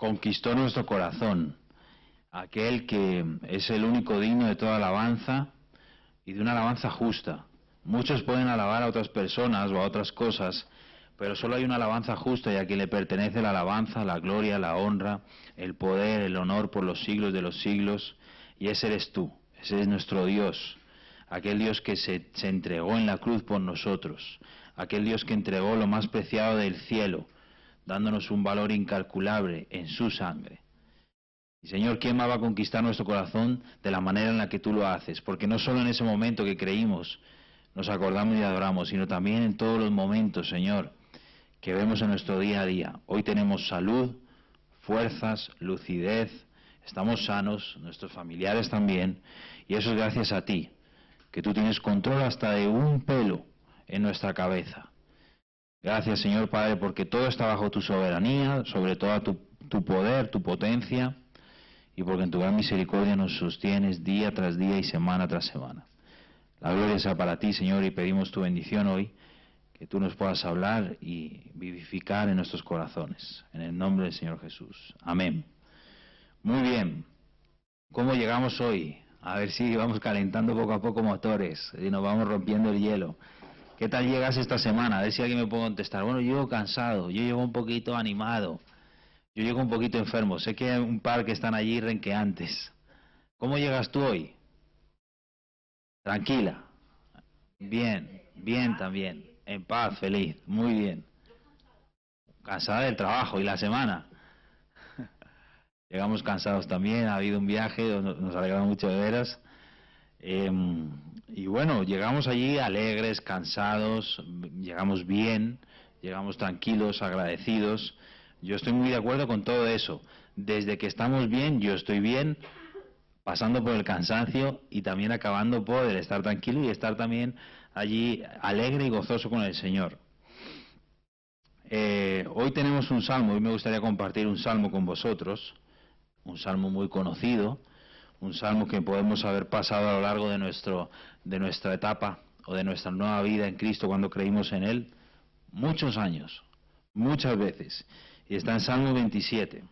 conquistó nuestro corazón, aquel que es el único digno de toda alabanza y de una alabanza justa. Muchos pueden alabar a otras personas o a otras cosas, pero solo hay una alabanza justa y a quien le pertenece la alabanza, la gloria, la honra, el poder, el honor por los siglos de los siglos, y ese eres tú, ese es nuestro Dios, aquel Dios que se entregó en la cruz por nosotros, aquel Dios que entregó lo más preciado del cielo, dándonos un valor incalculable en su sangre. Y Señor, ¿quién más va a conquistar nuestro corazón de la manera en la que tú lo haces? Porque no solo en ese momento que creímos, nos acordamos y adoramos, sino también en todos los momentos, Señor, que vemos en nuestro día a día. Hoy tenemos salud, fuerzas, lucidez, estamos sanos, nuestros familiares también, y eso es gracias a ti, que tú tienes control hasta de un pelo en nuestra cabeza. Gracias, Señor Padre, porque todo está bajo tu soberanía, sobre todo tu poder, tu potencia, y porque en tu gran misericordia nos sostienes día tras día y semana tras semana. La gloria sea para ti, Señor, y pedimos tu bendición hoy, que tú nos puedas hablar y vivificar en nuestros corazones. En el nombre del Señor Jesús. Amén. Muy bien. ¿Cómo llegamos hoy? A ver si vamos calentando poco a poco motores y nos vamos rompiendo el hielo. ¿Qué tal llegas esta semana? A ver si alguien me puede contestar. Bueno, yo llego cansado, yo llego un poquito animado, yo llego un poquito enfermo. Sé que hay un par que están allí renqueantes. ¿Cómo llegas tú hoy? Tranquila. Bien, bien también. En paz, feliz. Muy bien. Cansada del trabajo y la semana. Llegamos cansados también, ha habido un viaje, nos alegramos mucho de veras. Y bueno, llegamos allí alegres, cansados, llegamos bien, llegamos tranquilos, agradecidos. Yo estoy muy de acuerdo con todo eso. Desde que estamos bien, yo estoy bien, pasando por el cansancio y también acabando por el estar tranquilo y estar también allí alegre y gozoso con el Señor. Hoy tenemos un salmo, hoy me gustaría compartir un salmo con vosotros, un salmo muy conocido, un salmo que podemos haber pasado a lo largo de nuestra etapa o de nuestra nueva vida en Cristo cuando creímos en Él, muchos años, muchas veces, y está en Salmo 27.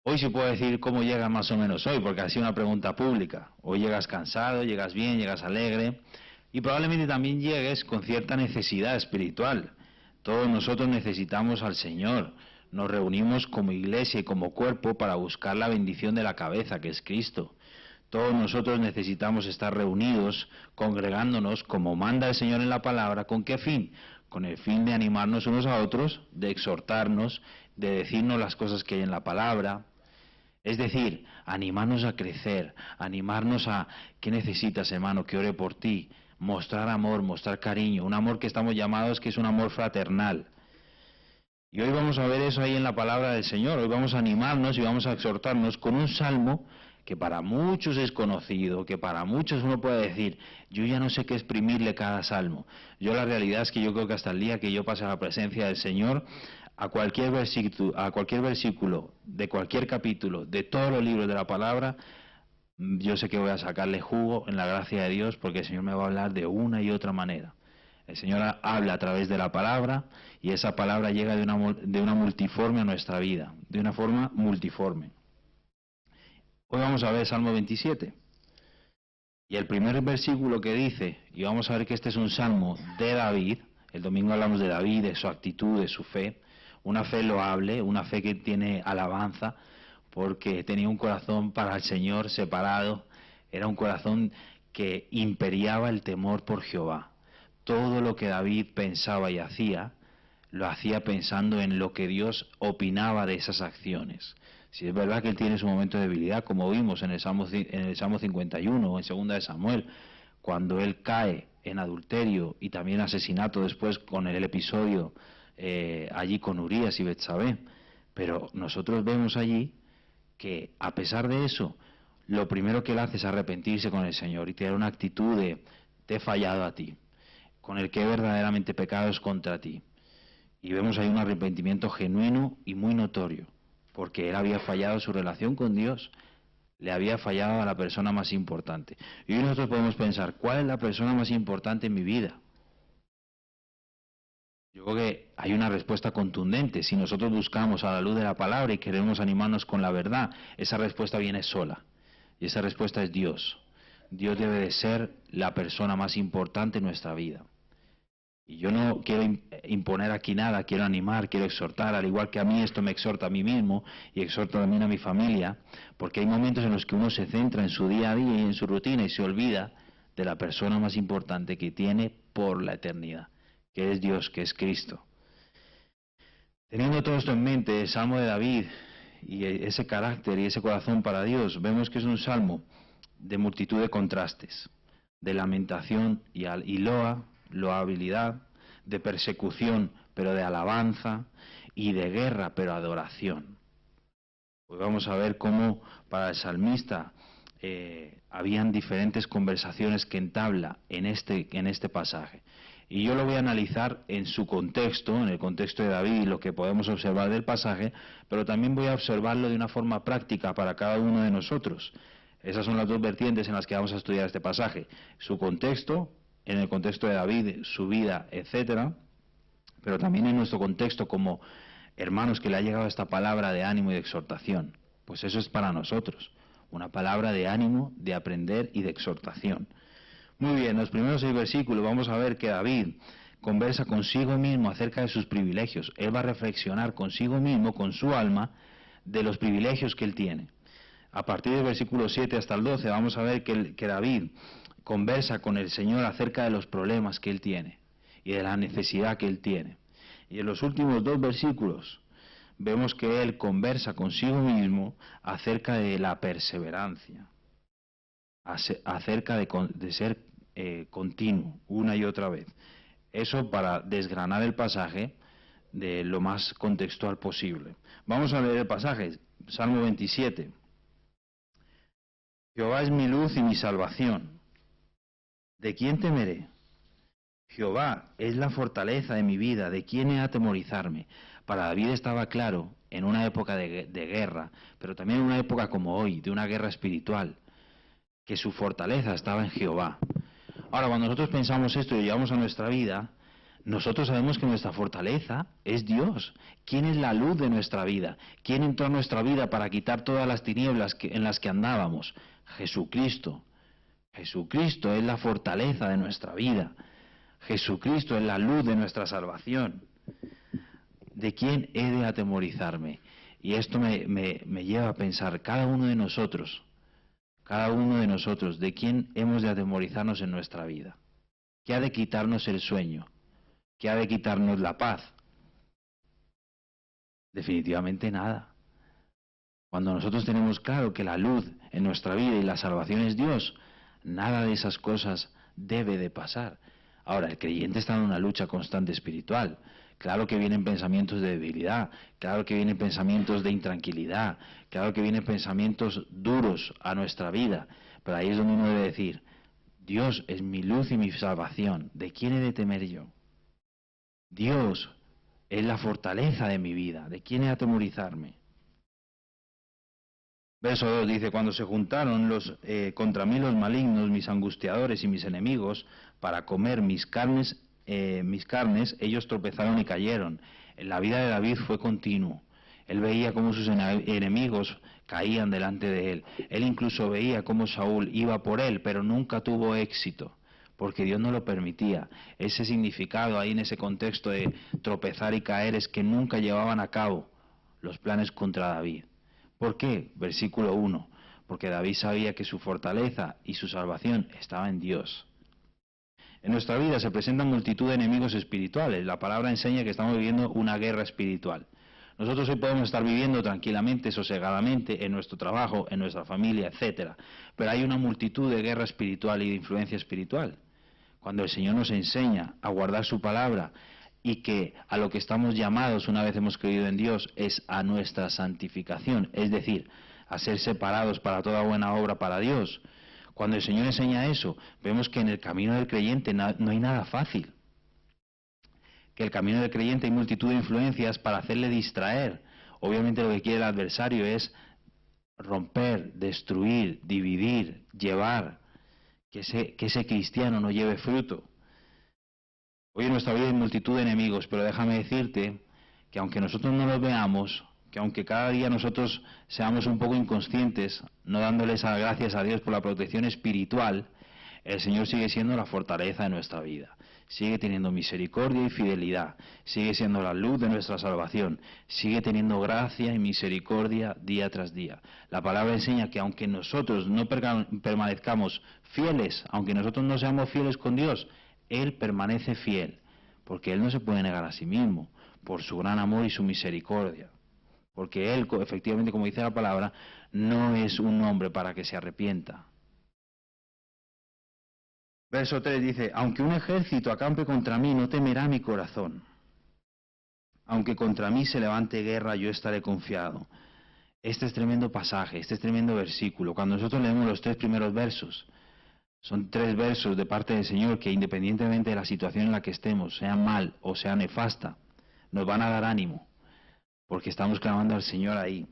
Hoy sí puedo decir cómo llegas más o menos hoy, porque ha sido una pregunta pública. Hoy llegas cansado, llegas bien, llegas alegre, y probablemente también llegues con cierta necesidad espiritual. Todos nosotros necesitamos al Señor. Nos reunimos como iglesia y como cuerpo para buscar la bendición de la cabeza, que es Cristo. Todos nosotros necesitamos estar reunidos, congregándonos, como manda el Señor en la palabra. ¿Con qué fin? Con el fin de animarnos unos a otros, de exhortarnos, de decirnos las cosas que hay en la palabra. Es decir, animarnos a crecer, animarnos a, ¿qué necesitas, hermano? Que ore por ti. Mostrar amor, mostrar cariño, un amor que estamos llamados que es un amor fraternal. Y hoy vamos a ver eso ahí en la palabra del Señor. Hoy vamos a animarnos y vamos a exhortarnos con un salmo que para muchos es conocido, que para muchos uno puede decir, yo ya no sé qué exprimirle cada salmo. Yo la realidad es que yo creo que hasta el día que yo pase a la presencia del Señor, a cualquier versículo de cualquier capítulo, de todos los libros de la palabra, yo sé que voy a sacarle jugo en la gracia de Dios porque el Señor me va a hablar de una y otra manera. El Señor habla a través de la palabra y esa palabra llega de una multiforme a nuestra vida, de una forma multiforme. Hoy vamos a ver Salmo 27. Y el primer versículo que dice, y vamos a ver que este es un salmo de David, el domingo hablamos de David, de su actitud, de su fe, una fe loable, una fe que tiene alabanza, porque tenía un corazón para el Señor separado, era un corazón que imperiaba el temor por Jehová. Todo lo que David pensaba y hacía, lo hacía pensando en lo que Dios opinaba de esas acciones. Si es verdad que él tiene su momento de debilidad, como vimos en el Salmo 51 o en 2 de Samuel, cuando él cae en adulterio y también asesinato después con el episodio allí con Urías y Betsabé. Pero nosotros vemos allí que a pesar de eso, lo primero que él hace es arrepentirse con el Señor y tener una actitud de te he fallado a ti, con el que verdaderamente pecado es contra ti. Y vemos ahí un arrepentimiento genuino y muy notorio, porque él había fallado su relación con Dios, le había fallado a la persona más importante. Y hoy nosotros podemos pensar, ¿cuál es la persona más importante en mi vida? Yo creo que hay una respuesta contundente. Si nosotros buscamos a la luz de la palabra y queremos animarnos con la verdad, esa respuesta viene sola. Y esa respuesta es Dios. Dios debe de ser la persona más importante en nuestra vida. Y yo no quiero imponer aquí nada, quiero animar, quiero exhortar, al igual que a mí esto me exhorta a mí mismo y exhorta también a mi familia, porque hay momentos en los que uno se centra en su día a día y en su rutina y se olvida de la persona más importante que tiene por la eternidad, que es Dios, que es Cristo. Teniendo todo esto en mente, el Salmo de David y ese carácter y ese corazón para Dios, vemos que es un salmo de multitud de contrastes, de lamentación y loabilidad, de persecución pero de alabanza y de guerra pero adoración. Pues vamos a ver cómo para el salmista habían diferentes conversaciones que entabla en este pasaje. Y yo lo voy a analizar en su contexto, en el contexto de David y lo que podemos observar del pasaje, pero también voy a observarlo de una forma práctica para cada uno de nosotros. Esas son las dos vertientes en las que vamos a estudiar este pasaje. Su contexto, en el contexto de David, su vida, etcétera, pero también en nuestro contexto como hermanos que le ha llegado esta palabra de ánimo y de exhortación. Pues eso es para nosotros, una palabra de ánimo, de aprender y de exhortación. Muy bien, los primeros 6 versículos vamos a ver que David conversa consigo mismo acerca de sus privilegios. Él va a reflexionar consigo mismo, con su alma, de los privilegios que él tiene. A partir del versículo 7 hasta el 12 vamos a ver que David conversa con el Señor acerca de los problemas que él tiene y de la necesidad que él tiene. Y en los últimos 2 versículos vemos que él conversa consigo mismo acerca de la perseverancia, acerca de ser continuo una y otra vez. Eso para desgranar el pasaje de lo más contextual posible. Vamos a leer el pasaje, Salmo 27. Jehová es mi luz y mi salvación. ¿De quién temeré? Jehová es la fortaleza de mi vida, ¿de quién he de atemorizarme? Para David estaba claro, en una época de guerra, pero también en una época como hoy, de una guerra espiritual, que su fortaleza estaba en Jehová. Ahora, cuando nosotros pensamos esto y lo llevamos a nuestra vida, nosotros sabemos que nuestra fortaleza es Dios. ¿Quién es la luz de nuestra vida? ¿Quién entró a nuestra vida para quitar todas las tinieblas en las que andábamos? Jesucristo. Jesucristo es la fortaleza de nuestra vida. Jesucristo es la luz de nuestra salvación. ¿De quién he de atemorizarme? Y esto me lleva a pensar, cada uno de nosotros, ¿de quién hemos de atemorizarnos en nuestra vida? ¿Qué ha de quitarnos el sueño? ¿Qué ha de quitarnos la paz? Definitivamente nada. Cuando nosotros tenemos claro que la luz en nuestra vida y la salvación es Dios, nada de esas cosas debe de pasar. Ahora, el creyente está en una lucha constante espiritual. Claro que vienen pensamientos de debilidad, claro que vienen pensamientos de intranquilidad, claro que vienen pensamientos duros a nuestra vida, pero ahí es donde uno debe decir, Dios es mi luz y mi salvación, ¿de quién he de temer yo? Dios es la fortaleza de mi vida, ¿de quién he de atemorizarme? Verso 2 dice, cuando se juntaron contra mí los malignos, mis angustiadores y mis enemigos, para comer mis carnes, ellos tropezaron y cayeron. En la vida de David fue continuo. Él veía cómo sus enemigos caían delante de él. Él incluso veía cómo Saúl iba por él, pero nunca tuvo éxito, porque Dios no lo permitía. Ese significado ahí en ese contexto de tropezar y caer es que nunca llevaban a cabo los planes contra David. ¿Por qué? Versículo 1. Porque David sabía que su fortaleza y su salvación estaba en Dios. En nuestra vida se presentan multitud de enemigos espirituales. La palabra enseña que estamos viviendo una guerra espiritual. Nosotros hoy podemos estar viviendo tranquilamente, sosegadamente, en nuestro trabajo, en nuestra familia, etc. Pero hay una multitud de guerra espiritual y de influencia espiritual. Cuando el Señor nos enseña a guardar su palabra, y que a lo que estamos llamados una vez hemos creído en Dios es a nuestra santificación, es decir, a ser separados para toda buena obra para Dios. Cuando el Señor enseña eso, vemos que en el camino del creyente no hay nada fácil. Que el camino del creyente hay multitud de influencias para hacerle distraer. Obviamente lo que quiere el adversario es romper, destruir, dividir, llevar, que ese cristiano no lleve fruto. Hoy en nuestra vida hay multitud de enemigos, pero déjame decirte que aunque nosotros no los veamos, que aunque cada día nosotros seamos un poco inconscientes, no dándoles gracias a Dios por la protección espiritual, el Señor sigue siendo la fortaleza de nuestra vida, sigue teniendo misericordia y fidelidad, sigue siendo la luz de nuestra salvación, sigue teniendo gracia y misericordia día tras día. La palabra enseña que aunque nosotros no permanezcamos fieles, aunque nosotros no seamos fieles con Dios, Él permanece fiel, porque Él no se puede negar a sí mismo, por su gran amor y su misericordia. Porque Él, efectivamente, como dice la palabra, no es un hombre para que se arrepienta. Verso 3 dice, aunque un ejército acampe contra mí, no temerá mi corazón. Aunque contra mí se levante guerra, yo estaré confiado. Este es tremendo pasaje, este es tremendo versículo. Cuando nosotros leemos los 3 primeros versos, son 3 versos de parte del Señor que independientemente de la situación en la que estemos, sea mal o sea nefasta, nos van a dar ánimo, porque estamos clamando al Señor ahí.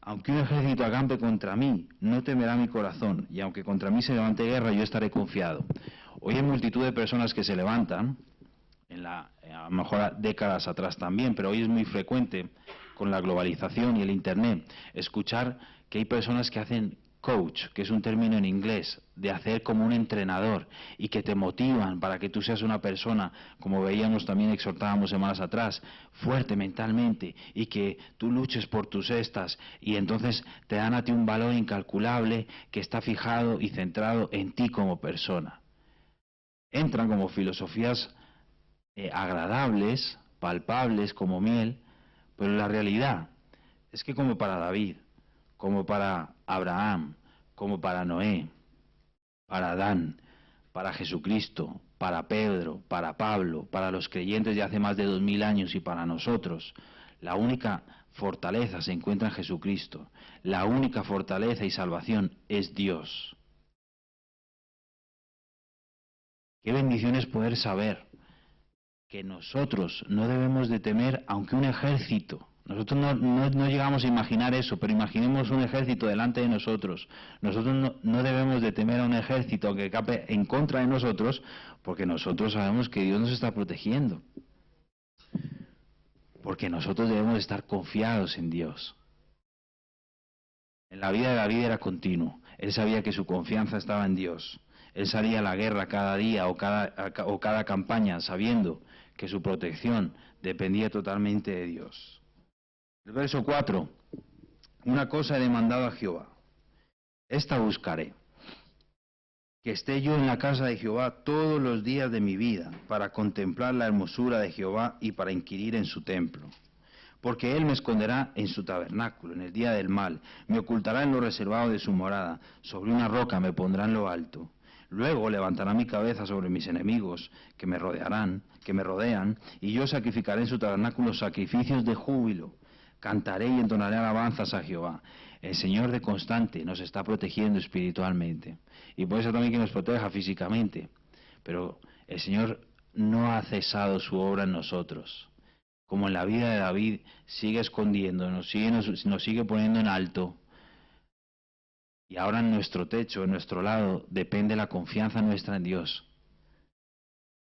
Aunque un ejército acampe contra mí, no temerá mi corazón, y aunque contra mí se levante guerra, yo estaré confiado. Hoy hay multitud de personas que se levantan, a lo mejor décadas atrás también, pero hoy es muy frecuente, con la globalización y el Internet, escuchar que hay personas que hacen coach, que es un término en inglés, de hacer como un entrenador, y que te motivan para que tú seas una persona, como veíamos también, exhortábamos semanas atrás, fuerte mentalmente, y que tú luches por tus cestas, y entonces te dan a ti un valor incalculable que está fijado y centrado en ti como persona. Entran como filosofías agradables, palpables, como miel, pero la realidad es que como para David, como para Abraham, como para Noé, para Adán, para Jesucristo, para Pedro, para Pablo, para los creyentes de hace más de 2000 años y para nosotros, la única fortaleza se encuentra en Jesucristo. La única fortaleza y salvación es Dios. Qué bendición es poder saber que nosotros no debemos de temer, aunque un ejército, nosotros no llegamos a imaginar eso, pero imaginemos un ejército delante de nosotros. Nosotros no debemos de temer a un ejército que cape en contra de nosotros, porque nosotros sabemos que Dios nos está protegiendo. Porque nosotros debemos estar confiados en Dios. En la vida de David era continuo. Él sabía que su confianza estaba en Dios. Él salía a la guerra cada día o cada campaña sabiendo que su protección dependía totalmente de Dios. El verso 4, una cosa he demandado a Jehová, esta buscaré, que esté yo en la casa de Jehová todos los días de mi vida, para contemplar la hermosura de Jehová y para inquirir en su templo. Porque Él me esconderá en su tabernáculo, en el día del mal, me ocultará en lo reservado de su morada, sobre una roca me pondrá en lo alto. Luego levantará mi cabeza sobre mis enemigos, que me rodean, y yo sacrificaré en su tabernáculo sacrificios de júbilo. Cantaré y entonaré alabanzas a Jehová. El Señor de constante nos está protegiendo espiritualmente. Y puede ser también que nos proteja físicamente. Pero el Señor no ha cesado su obra en nosotros. Como en la vida de David, sigue escondiéndonos, nos sigue poniendo en alto. Y ahora en nuestro techo, en nuestro lado, depende la confianza nuestra en Dios.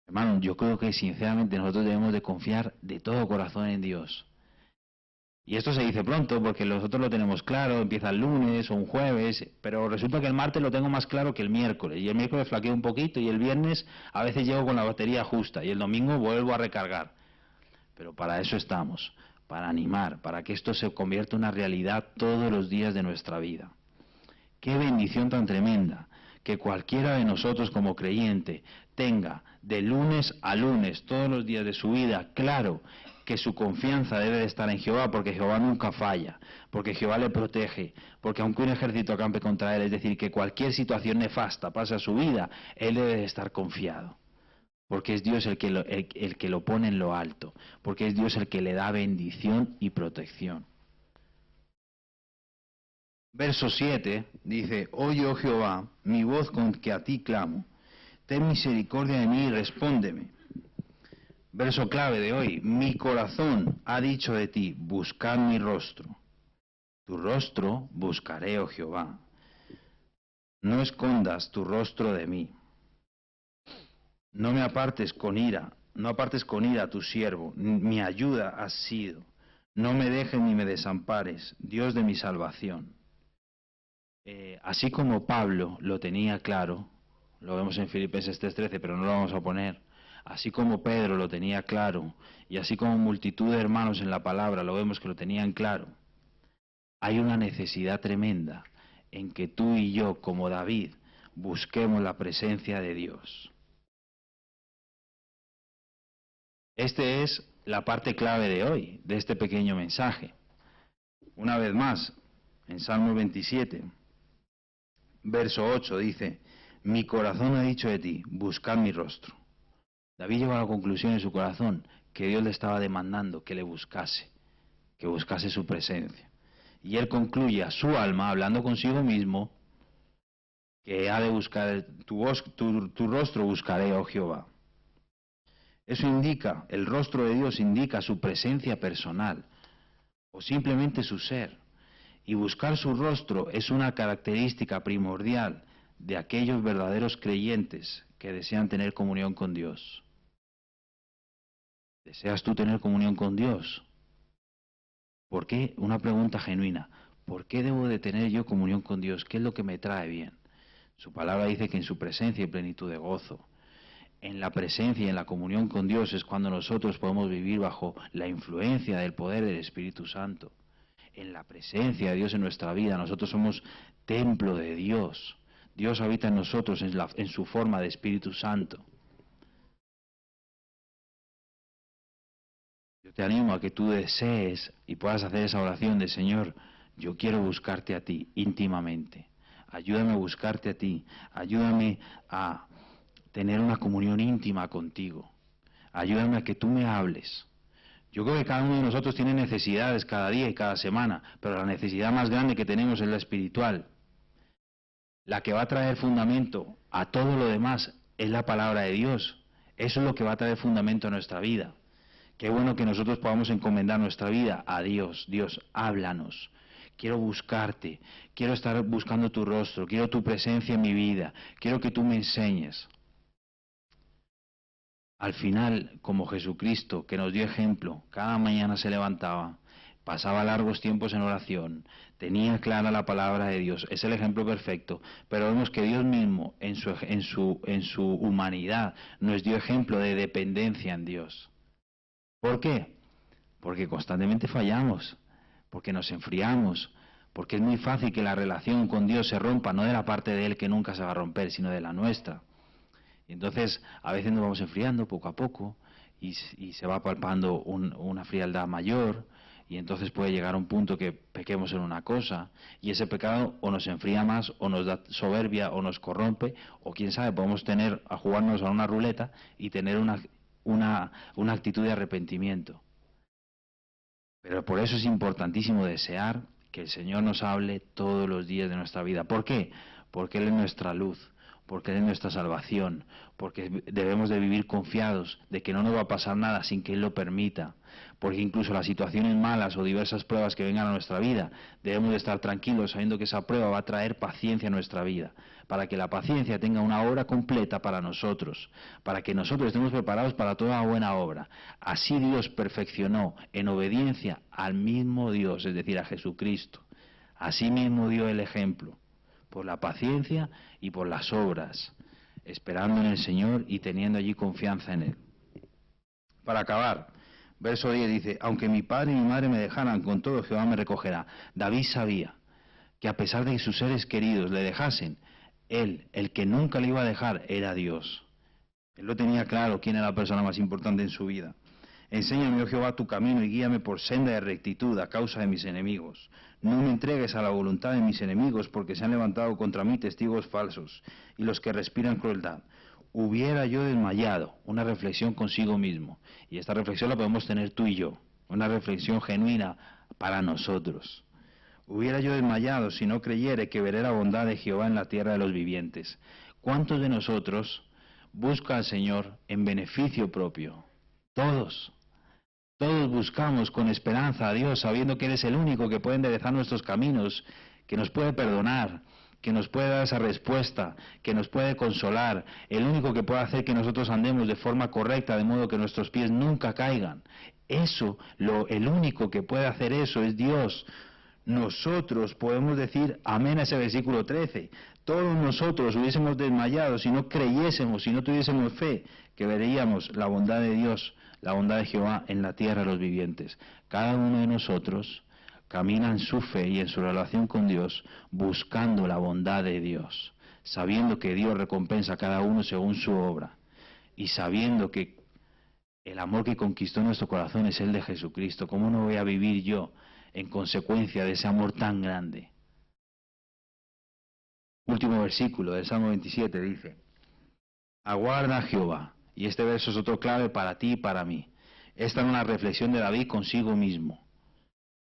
Hermano, yo creo que sinceramente nosotros debemos de confiar de todo corazón en Dios. Y esto se dice pronto porque nosotros lo tenemos claro, empieza el lunes o un jueves, pero resulta que el martes lo tengo más claro que el miércoles, y el miércoles flaqueo un poquito, y el viernes a veces llego con la batería justa, y el domingo vuelvo a recargar. Pero para eso estamos, para animar, para que esto se convierta en una realidad todos los días de nuestra vida. Qué bendición tan tremenda, que cualquiera de nosotros como creyente tenga de lunes a lunes, todos los días de su vida, claro, que su confianza debe de estar en Jehová, porque Jehová nunca falla, porque Jehová le protege, porque aunque un ejército acampe contra él, es decir, que cualquier situación nefasta pase a su vida, él debe de estar confiado, porque es Dios el que lo pone en lo alto, porque es Dios el que le da bendición y protección. Verso 7 dice, oye, oh Jehová, mi voz con que a ti clamo, ten misericordia de mí y respóndeme. Verso clave de hoy, mi corazón ha dicho de ti, buscad mi rostro. Tu rostro buscaré, oh Jehová. No escondas tu rostro de mí. No me apartes con ira, no apartes con ira a tu siervo, mi ayuda has sido. No me dejes ni me desampares, Dios de mi salvación. Así como Pablo lo tenía claro, lo vemos en Filipenses 3:13, pero no lo vamos a poner. Así como Pedro lo tenía claro, y así como multitud de hermanos en la palabra lo vemos que lo tenían claro, hay una necesidad tremenda en que tú y yo, como David, busquemos la presencia de Dios. Esta es la parte clave de hoy, de este pequeño mensaje. Una vez más, en Salmo 27, verso 8 dice, mi corazón ha dicho de ti, buscad mi rostro. David llegó a la conclusión en su corazón que Dios le estaba demandando que le buscase, que buscase su presencia. Y él concluye a su alma, hablando consigo mismo, que ha de buscar tu rostro buscaré, oh Jehová. Eso indica, el rostro de Dios indica su presencia personal, o simplemente su ser. Y buscar su rostro es una característica primordial de aquellos verdaderos creyentes que desean tener comunión con Dios. ¿Deseas tú tener comunión con Dios? ¿Por qué? Una pregunta genuina. ¿Por qué debo de tener yo comunión con Dios? ¿Qué es lo que me trae bien? Su palabra dice que en su presencia hay plenitud de gozo. En la presencia y en la comunión con Dios es cuando nosotros podemos vivir bajo la influencia del poder del Espíritu Santo. En la presencia de Dios en nuestra vida, nosotros somos templo de Dios. Dios habita en nosotros en su forma de Espíritu Santo. Yo te animo a que tú desees y puedas hacer esa oración de Señor, yo quiero buscarte a ti íntimamente. Ayúdame a buscarte a ti. Ayúdame a tener una comunión íntima contigo. Ayúdame a que tú me hables. Yo creo que cada uno de nosotros tiene necesidades cada día y cada semana, pero la necesidad más grande que tenemos es la espiritual. La que va a traer fundamento a todo lo demás es la palabra de Dios. Eso es lo que va a traer fundamento a nuestra vida. Qué bueno que nosotros podamos encomendar nuestra vida a Dios. Dios, háblanos. Quiero buscarte, quiero estar buscando tu rostro, quiero tu presencia en mi vida, quiero que tú me enseñes. Al final, como Jesucristo, que nos dio ejemplo, cada mañana se levantaba, pasaba largos tiempos en oración, tenía clara la palabra de Dios, es el ejemplo perfecto, pero vemos que Dios mismo, en su humanidad, nos dio ejemplo de dependencia en Dios. ¿Por qué? Porque constantemente fallamos, porque nos enfriamos, porque es muy fácil que la relación con Dios se rompa, no de la parte de Él que nunca se va a romper, sino de la nuestra. Y entonces a veces nos vamos enfriando poco a poco y se va palpando una frialdad mayor y entonces puede llegar a un punto que pequemos en una cosa y ese pecado o nos enfría más o nos da soberbia o nos corrompe o quién sabe, podemos tener a jugarnos a una ruleta y tener una actitud de arrepentimiento. Pero por eso es importantísimo desear que el Señor nos hable todos los días de nuestra vida. ¿Por qué? Porque Él es nuestra luz, porque Él es nuestra salvación, porque debemos de vivir confiados de que no nos va a pasar nada sin que Él lo permita, porque incluso las situaciones malas o diversas pruebas que vengan a nuestra vida, debemos de estar tranquilos sabiendo que esa prueba va a traer paciencia a nuestra vida, para que la paciencia tenga una obra completa para nosotros, para que nosotros estemos preparados para toda buena obra. Así Dios perfeccionó en obediencia al mismo Dios, es decir, a Jesucristo. Así mismo dio el ejemplo, por la paciencia y por las obras, esperando en el Señor y teniendo allí confianza en Él. Para acabar, verso 10 dice, aunque mi padre y mi madre me dejaran, con todo Jehová me recogerá. David sabía que a pesar de que sus seres queridos le dejasen, él, el que nunca le iba a dejar, era Dios. Él lo tenía claro quién era la persona más importante en su vida. Enséñame, oh Jehová, tu camino y guíame por senda de rectitud a causa de mis enemigos. No me entregues a la voluntad de mis enemigos, porque se han levantado contra mí testigos falsos y los que respiran crueldad. Hubiera yo desmayado, una reflexión consigo mismo. Y esta reflexión la podemos tener tú y yo, una reflexión genuina para nosotros. Hubiera yo desmayado si no creyere que veré la bondad de Jehová en la tierra de los vivientes. ¿Cuántos de nosotros buscan al Señor en beneficio propio? Todos. Todos buscamos con esperanza a Dios, sabiendo que Él es el único que puede enderezar nuestros caminos, que nos puede perdonar, que nos puede dar esa respuesta, que nos puede consolar, el único que puede hacer que nosotros andemos de forma correcta, de modo que nuestros pies nunca caigan. El único que puede hacer eso es Dios. Nosotros podemos decir amén a ese versículo 13. Todos nosotros hubiésemos desmayado si no creyésemos, si no tuviésemos fe, que veríamos la bondad de Dios, la bondad de Jehová en la tierra de los vivientes. Cada uno de nosotros camina en su fe y en su relación con Dios, buscando la bondad de Dios, sabiendo que Dios recompensa a cada uno según su obra, y sabiendo que el amor que conquistó nuestro corazón es el de Jesucristo. ¿Cómo no voy a vivir yo en consecuencia de ese amor tan grande? Último versículo del Salmo 27 dice: aguarda a Jehová. Y este verso es otro clave para ti y para mí. Esta es una reflexión de David consigo mismo,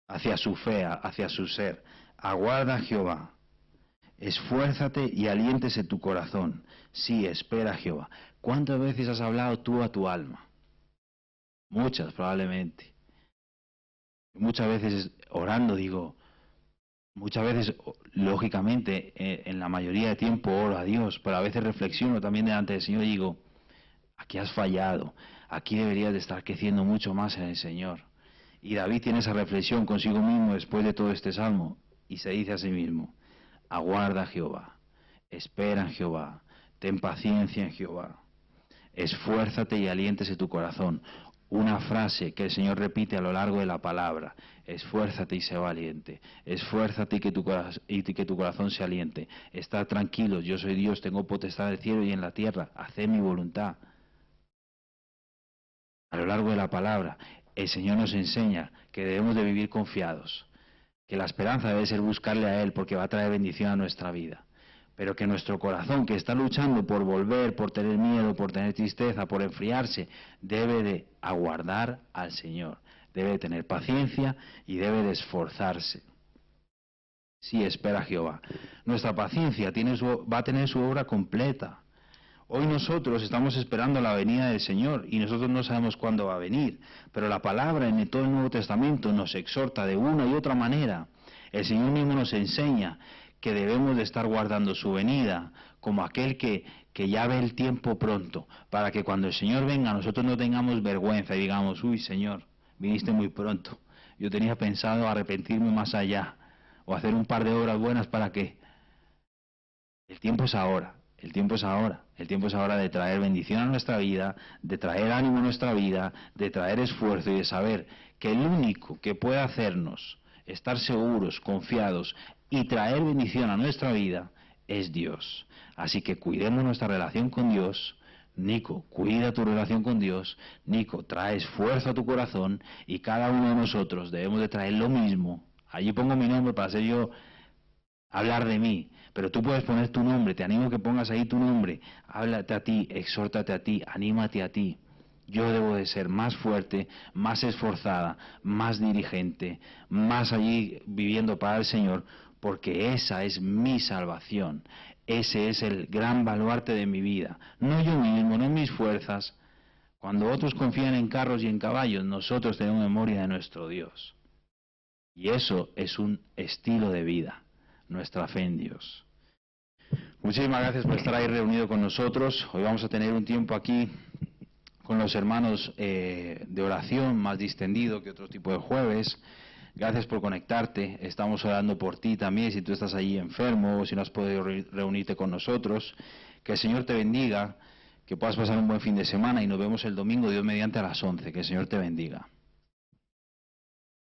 hacia su fe, hacia su ser. Aguarda a Jehová. Esfuérzate y aliéntese tu corazón. Sí, espera a Jehová. ¿Cuántas veces has hablado tú a tu alma? Muchas, probablemente. Muchas veces orando digo, muchas veces, lógicamente, en la mayoría de tiempo oro a Dios, pero a veces reflexiono también delante del Señor y digo, aquí has fallado, aquí deberías de estar creciendo mucho más en el Señor. Y David tiene esa reflexión consigo mismo después de todo este salmo, y se dice a sí mismo, aguarda a Jehová, espera en Jehová, ten paciencia en Jehová, esfuérzate y aliéntese tu corazón. Una frase que el Señor repite a lo largo de la palabra: esfuérzate y sé valiente, esfuérzate y que tu corazón se aliente. Estad tranquilos, yo soy Dios, tengo potestad del cielo y en la tierra, haced mi voluntad. A lo largo de la palabra, el Señor nos enseña que debemos de vivir confiados, que la esperanza debe ser buscarle a Él porque va a traer bendición a nuestra vida. Pero que nuestro corazón, que está luchando por volver, por tener miedo, por tener tristeza, por enfriarse, debe de aguardar al Señor, debe de tener paciencia y debe de esforzarse. Sí, espera Jehová. Nuestra paciencia va a tener su obra completa. Hoy nosotros estamos esperando la venida del Señor y nosotros no sabemos cuándo va a venir, pero la palabra en todo el Nuevo Testamento nos exhorta de una y otra manera. El Señor mismo nos enseña que debemos de estar guardando su venida como aquel que ya ve el tiempo pronto, para que cuando el Señor venga nosotros no tengamos vergüenza y digamos, uy Señor, viniste muy pronto, yo tenía pensado arrepentirme más allá, o hacer un par de obras buenas para que... El tiempo es ahora, el tiempo es ahora, el tiempo es ahora de traer bendición a nuestra vida, de traer ánimo a nuestra vida, de traer esfuerzo y de saber que el único que puede hacernos estar seguros, confiados y traer bendición a nuestra vida es Dios. Así que cuidemos nuestra relación con Dios. Nico, cuida tu relación con Dios. Nico, trae esfuerzo a tu corazón y cada uno de nosotros debemos de traer lo mismo. Allí pongo mi nombre para hacer yo hablar de mí, pero tú puedes poner tu nombre, te animo a que pongas ahí tu nombre, háblate a ti, exhórtate a ti, anímate a ti. Yo debo de ser más fuerte, más esforzada, más diligente, más allí viviendo para el Señor, porque esa es mi salvación. Ese es el gran baluarte de mi vida. No yo mismo, no mis fuerzas. Cuando otros confían en carros y en caballos, nosotros tenemos memoria de nuestro Dios. Y eso es un estilo de vida, nuestra fe en Dios. Muchísimas gracias por estar ahí reunido con nosotros. Hoy vamos a tener un tiempo aquí con los hermanos de oración más distendido que otro tipo de jueves. Gracias por conectarte, estamos orando por ti también, si tú estás allí enfermo o si no has podido reunirte con nosotros. Que el Señor te bendiga, que puedas pasar un buen fin de semana y nos vemos el domingo, Dios mediante, a las 11. Que el Señor te bendiga.